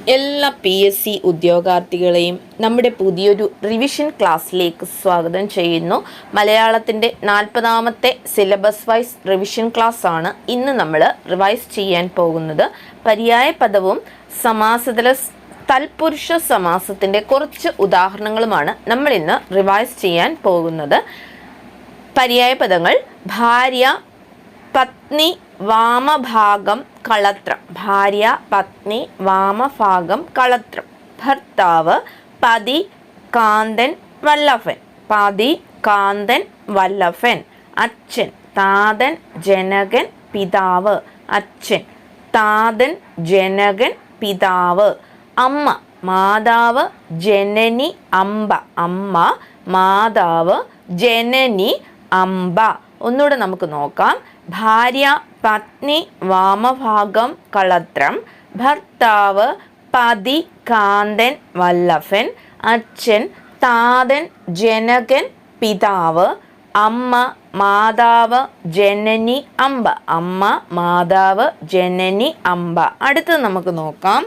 എല്ലാ PSC ഉദ്യോഗാർത്ഥികളെയും നമ്മുടെ പുതിയൊരു റിവിഷൻ ക്ലാസ്സിലേക്ക് സ്വാഗതം ചെയ്യുന്നു. മലയാളത്തിൻ്റെ 40ാമത്തെ സിലബസ് വൈസ് റിവിഷൻ ക്ലാസ് ആണ് ഇന്ന് നമ്മൾ റിവൈസ് ചെയ്യാൻ പോകുന്നത്. പര്യായ പദവും സമാസത്തിലെ തൽപുരുഷ സമാസത്തിൻ്റെ കുറച്ച് ഉദാഹരണങ്ങളുമാണ് നമ്മൾ ഇന്ന് റിവൈസ് ചെയ്യാൻ പോകുന്നത്. പര്യായ പദങ്ങൾ: ഭാര്യ, പത്നി, വാമഭാഗം, കളത്രം. ഭാര്യ, പത്നി, വാമഭാഗം, കളത്രം. ഭർത്താവ്, പതി, കാന്തൻ, വല്ലഭൻ. പതി, കാന്തൻ, വല്ലഭൻ. അച്ഛൻ, താതൻ, ജനകൻ, പിതാവ്. അച്ഛൻ, താതൻ, ജനകൻ, പിതാവ്. അമ്മ, മാതാവ്, ജനനി, അമ്പ. അമ്മ, മാതാവ്, ജനനി, അമ്പ. ഒന്നുകൂടെ നമുക്ക് നോക്കാം. ഭാര്യ, പത്നി, വാമഭാഗം, കളത്രം. ഭർത്താവ്, പതി, കാന്തൻ, വല്ലഭൻ. അച്ഛൻ, താതൻ, ജനകൻ, പിതാവ്. അമ്മ, മാതാവ്, ജനനി, അമ്പ. അമ്മ, മാതാവ്, ജനനി, അമ്പ. അടുത്തത് നമുക്ക് നോക്കാം.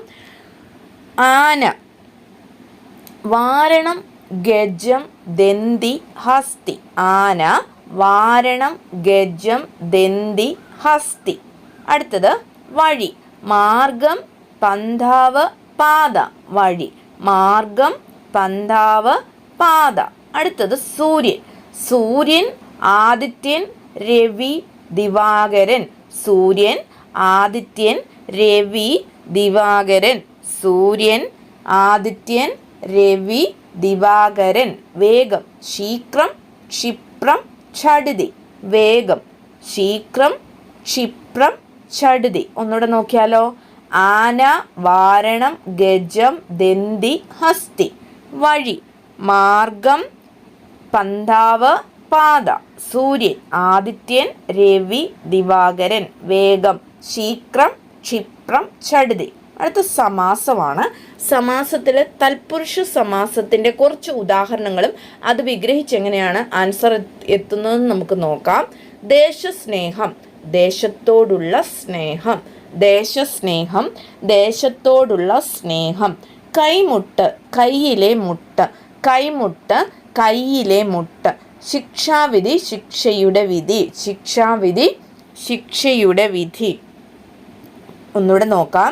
ആന: വാരണം, ഗജം, ദന്തി, ഹസ്തി. ആന, വാരണം, ഗജം, ദന്തി, ഹസ്തി. അടുത്തത് വഴി: മാർഗം, പന്ഥാവ്, പാത. വഴി, മാർഗം, പന്ഥാവ്, പാത. അടുത്തത് സൂര്യൻ: സൂര്യൻ, ആദിത്യൻ, രവി, ദിവാകരൻ. സൂര്യൻ, ആദിത്യൻ, രവി, ദിവാകരൻ. സൂര്യൻ, ആദിത്യൻ, രവി, ദിവാകരൻ. വേഗം: ശീക്രം, ക്ഷിപ്രം, ഛടുതി. വേഗം, ശീക്രം, ക്ഷിപ്രം, ഛടുതി. ഒന്നുകൂടെ നോക്കിയാലോ. ആന, വാരണം, ഗജം, ദന്തി, ഹസ്തി. വഴി: മാർഗം, പന്ഥാവ്, പാത. സൂര്യൻ, ആദിത്യൻ, രവി, ദിവാകരൻ. വേഗം, ശീക്രം, ക്ഷിപ്രം, ഛടുതി. അടുത്ത സമാസമാണ്. സമാസത്തിൽ തൽപുരുഷ സമാസത്തിൻ്റെ കുറച്ച് ഉദാഹരണങ്ങളും അത് വിഗ്രഹിച്ചെങ്ങനെയാണ് ആൻസർ എത്തുന്നതെന്ന് നമുക്ക് നോക്കാം. ദേശസ്നേഹം, ദേശത്തോടുള്ള സ്നേഹം. ദേശസ്നേഹം, ദേശത്തോടുള്ള സ്നേഹം. കൈമുട്ട്, കയ്യിലെ മുട്ട്. കൈമുട്ട്, കയ്യിലെ മുട്ട്. ശിക്ഷാവിധി, ശിക്ഷയുടെ വിധി. ശിക്ഷാവിധി, ശിക്ഷയുടെ വിധി. ഒന്നുകൂടെ നോക്കാം.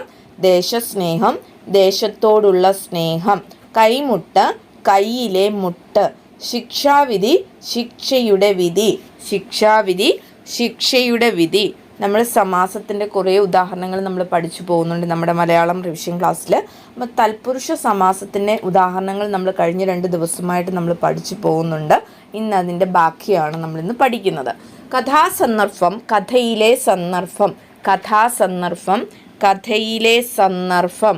ദേശസ്നേഹം, ദേശത്തോടുള്ള സ്നേഹം. കൈമുട്ട്, കയ്യിലെ മുട്ട്. ശിക്ഷാവിധി, ശിക്ഷയുടെ വിധി. ശിക്ഷാവിധി, ശിക്ഷയുടെ വിധി. നമ്മൾ സമാസത്തിൻ്റെ കുറേ ഉദാഹരണങ്ങൾ നമ്മൾ പഠിച്ചു പോകുന്നുണ്ട് നമ്മുടെ മലയാളം റിവിഷൻ ക്ലാസ്സിൽ. അപ്പോൾ തൽപുരുഷ സമാസത്തിൻ്റെ ഉദാഹരണങ്ങൾ നമ്മൾ കഴിഞ്ഞ 2 ദിവസമായിട്ട് നമ്മൾ പഠിച്ചു പോകുന്നുണ്ട്. ഇന്ന് അതിൻ്റെ ബാക്കിയാണ് നമ്മളിന്ന് പഠിക്കുന്നത്. കഥാസന്ദർഭം, കഥയിലെ സന്ദർഭം. കഥാസന്ദർഭം, കഥയിലെ സന്ദർഭം.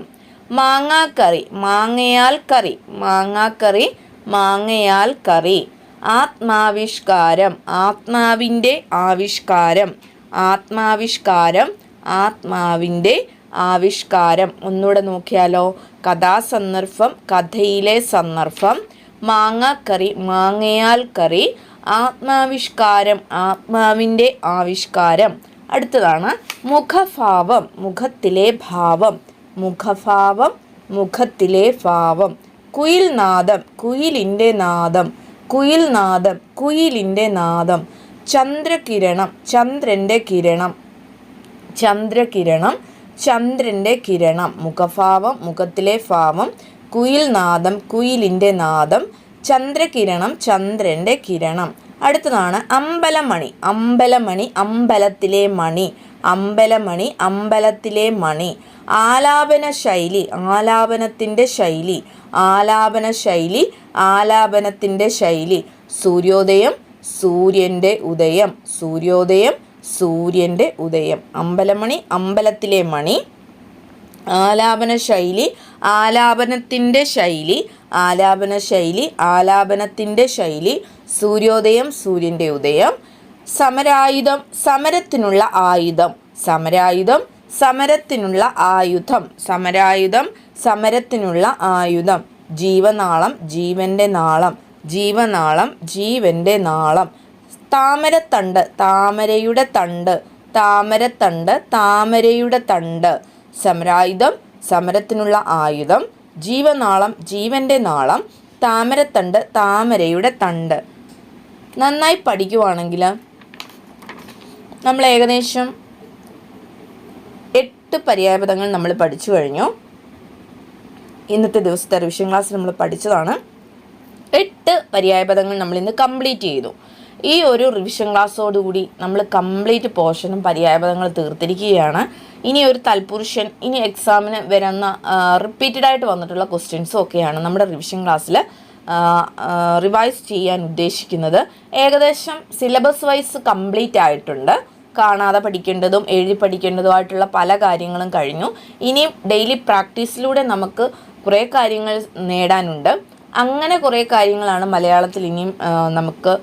മാങ്ങാക്കറി, മാങ്ങയാൽ കറി. മാങ്ങാക്കറി, മാങ്ങയാൽ കറി. ആത്മാവിഷ്കാരം, ആത്മാവിൻ്റെ ആവിഷ്കാരം. ആത്മാവിഷ്കാരം, ആത്മാവിൻ്റെ ആവിഷ്കാരം. ഒന്നുകൂടെ നോക്കിയാലോ. കഥാസന്ദർഭം, കഥയിലെ സന്ദർഭം. മാങ്ങാക്കറി, മാങ്ങയാൽ കറി. ആത്മാവിഷ്കാരം, ആത്മാവിൻ്റെ ആവിഷ്കാരം. അടുത്തതാണ് മുഖഭാവം, മുഖത്തിലെ ഭാവം. മുഖഭാവം, മുഖത്തിലെ ഭാവം. കുയിൽനാദം, കുയിലിൻ്റെ നാദം. കുയിൽനാദം, കുയിലിൻ്റെ നാദം. ചന്ദ്രകിരണം, ചന്ദ്രൻ്റെ കിരണം. ചന്ദ്രകിരണം, ചന്ദ്രൻ്റെ കിരണം. മുഖഭാവം, മുഖത്തിലെ ഭാവം. കുയിൽനാദം, കുയിലിൻ്റെ നാദം. ചന്ദ്രകിരണം, ചന്ദ്രൻ്റെ കിരണം. അടുത്തതാണ് അമ്പലമണി. അമ്പലമണി, അമ്പലത്തിലെ മണി. അമ്പലമണി, അമ്പലത്തിലെ മണി. ആലാപന ശൈലി, ആലാപനത്തിൻ്റെ ശൈലി. ആലാപന ശൈലി, ആലാപനത്തിൻ്റെ ശൈലി. സൂര്യോദയം, സൂര്യൻ്റെ ഉദയം. സൂര്യോദയം, സൂര്യൻ്റെ ഉദയം. അമ്പലമണി, അമ്പലത്തിലെ മണി. ആലാപന ശൈലി, ആലാപനത്തിൻ്റെ ശൈലി. ആലാപന ശൈലി, ആലാപനത്തിൻ്റെ ശൈലി. സൂര്യോദയം, സൂര്യൻ്റെ ഉദയം. സമരായുധം, സമരത്തിനുള്ള ആയുധം. സമരായുധം, സമരത്തിനുള്ള ആയുധം. സമരായുധം, സമരത്തിനുള്ള ആയുധം. ജീവനാളം, ജീവൻ്റെ നാളം. ജീവനാളം, ജീവൻ്റെ നാളം. താമരത്തണ്ട്, താമരയുടെ തണ്ട്. താമരത്തണ്ട്, താമരയുടെ തണ്ട്. സമരായുധം, സമരത്തിനുള്ള ആയുധം, ജീവനാളം ജീവൻ്റെ നാളം, താമരത്തണ്ട് താമരയുടെ തണ്ട്. നന്നായി പഠിക്കുവാണെങ്കിൽ നമ്മൾ ഏകദേശം 8 പര്യായപദങ്ങൾ നമ്മൾ പഠിച്ചു കഴിഞ്ഞു. ഇന്നത്തെ ദിവസത്തെ റിവിഷൻ ക്ലാസ്സിൽ നമ്മൾ പഠിച്ചതാണ്. 8 പര്യായപദങ്ങൾ നമ്മൾ ഇന്ന് കംപ്ലീറ്റ് ചെയ്തു. ഈ ഒരു റിവിഷൻ ക്ലാസ്സോടുകൂടി നമ്മൾ കംപ്ലീറ്റ് പോർഷനും പര്യായപദങ്ങൾ തീർത്തിരിക്കുകയാണ്. ഇനി ഒരു തൽപുരുഷൻ, ഇനി എക്സാമിന് വരുന്ന റിപ്പീറ്റഡ് ആയിട്ട് വന്നിട്ടുള്ള ക്വസ്റ്റ്യൻസും ഒക്കെയാണ് നമ്മുടെ റിവിഷൻ ക്ലാസ്സിൽ റിവൈസ് ചെയ്യാൻ ഉദ്ദേശിക്കുന്നത്. ഏകദേശം സിലബസ് വൈസ് കംപ്ലീറ്റ് ആയിട്ടുണ്ട്. കാണാതെ പഠിക്കേണ്ടതും എഴുതി പഠിക്കേണ്ടതുമായിട്ടുള്ള പല കാര്യങ്ങളും കഴിഞ്ഞു. ഇനിയും ഡെയിലി പ്രാക്ടീസിലൂടെ നമുക്ക് കുറേ കാര്യങ്ങൾ നേടാനുണ്ട്. അങ്ങനെ കുറേ കാര്യങ്ങളാണ് മലയാളത്തിൽ ഇനിയും നമുക്ക്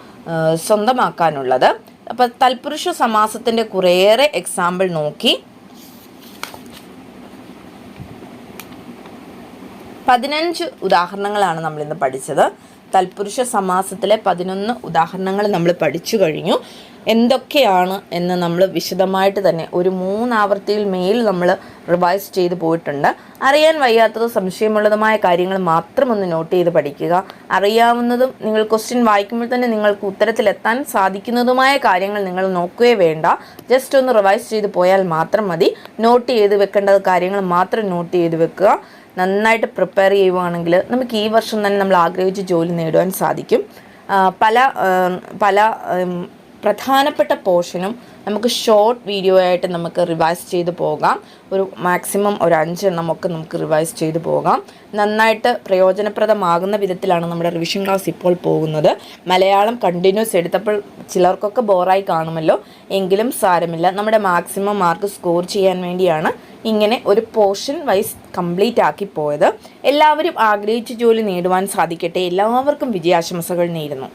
സ്വന്തമാക്കാനുള്ളത്. അപ്പോൾ തൽപുരുഷ സമാസത്തിൻ്റെ കുറേയേറെ എക്സാമ്പിൾ നോക്കി 15 ഉദാഹരണങ്ങളാണ് നമ്മളിന്ന് പഠിച്ചത്. തൽപുരുഷ സമാസത്തിലെ 11 ഉദാഹരണങ്ങൾ നമ്മൾ പഠിച്ചു കഴിഞ്ഞു. എന്തൊക്കെയാണ് എന്ന് നമ്മൾ വിശദമായിട്ട് തന്നെ ഒരു 3 ആവർത്തിയിൽ മേൽ നമ്മൾ റിവൈസ് ചെയ്ത് പോയിട്ടുണ്ട്. അറിയാൻ വയ്യാത്തതും സംശയമുള്ളതുമായ കാര്യങ്ങൾ മാത്രം ഒന്ന് നോട്ട് ചെയ്ത് പഠിക്കുക. അറിയാവുന്നതും നിങ്ങൾ ക്വസ്റ്റ്യൻ വായിക്കുമ്പോൾ തന്നെ നിങ്ങൾക്ക് ഉത്തരത്തിലെത്താൻ സാധിക്കുന്നതുമായ കാര്യങ്ങൾ നിങ്ങൾ നോക്കുകയേ വേണ്ട. ജസ്റ്റ് ഒന്ന് റിവൈസ് ചെയ്ത് പോയാൽ മാത്രം മതി. നോട്ട് ചെയ്ത് വെക്കേണ്ട കാര്യങ്ങൾ മാത്രം നോട്ട് ചെയ്ത് വെക്കുക. നന്നായിട്ട് പ്രിപ്പയർ ചെയ്യുവാണെങ്കിൽ നമുക്ക് ഈ വർഷം തന്നെ നമ്മൾ ആഗ്രഹിച്ച ജോലി നേടുവാൻ സാധിക്കും. പല പ്രധാനപ്പെട്ട പോർഷനും നമുക്ക് ഷോർട്ട് വീഡിയോ ആയിട്ട് നമുക്ക് റിവൈസ് ചെയ്ത് പോകാം. ഒരു മാക്സിമം ഒരു 5 എണ്ണമൊക്കെ നമുക്ക് റിവൈസ് ചെയ്ത് പോകാം. നന്നായിട്ട് പ്രയോജനപ്രദമാകുന്ന വിധത്തിലാണ് നമ്മുടെ റിവിഷൻ ക്ലാസ് ഇപ്പോൾ പോകുന്നത്. മലയാളം കണ്ടിന്യൂസ് എടുത്തപ്പോൾ ചിലർക്കൊക്കെ ബോറായി കാണുമല്ലോ. എങ്കിലും സാരമില്ല. നമ്മുടെ മാക്സിമം മാർക്ക് സ്കോർ ചെയ്യാൻ വേണ്ടിയാണ് ഇങ്ങനെ ഒരു പോർഷൻ വൈസ് കംപ്ലീറ്റ് ആക്കി പോയത്. എല്ലാവരും ആഗ്രഹിച്ച ജോലി നേടുവാൻ സാധിക്കട്ടെ. എല്ലാവർക്കും വിജയാശംസകൾ നേരുന്നു.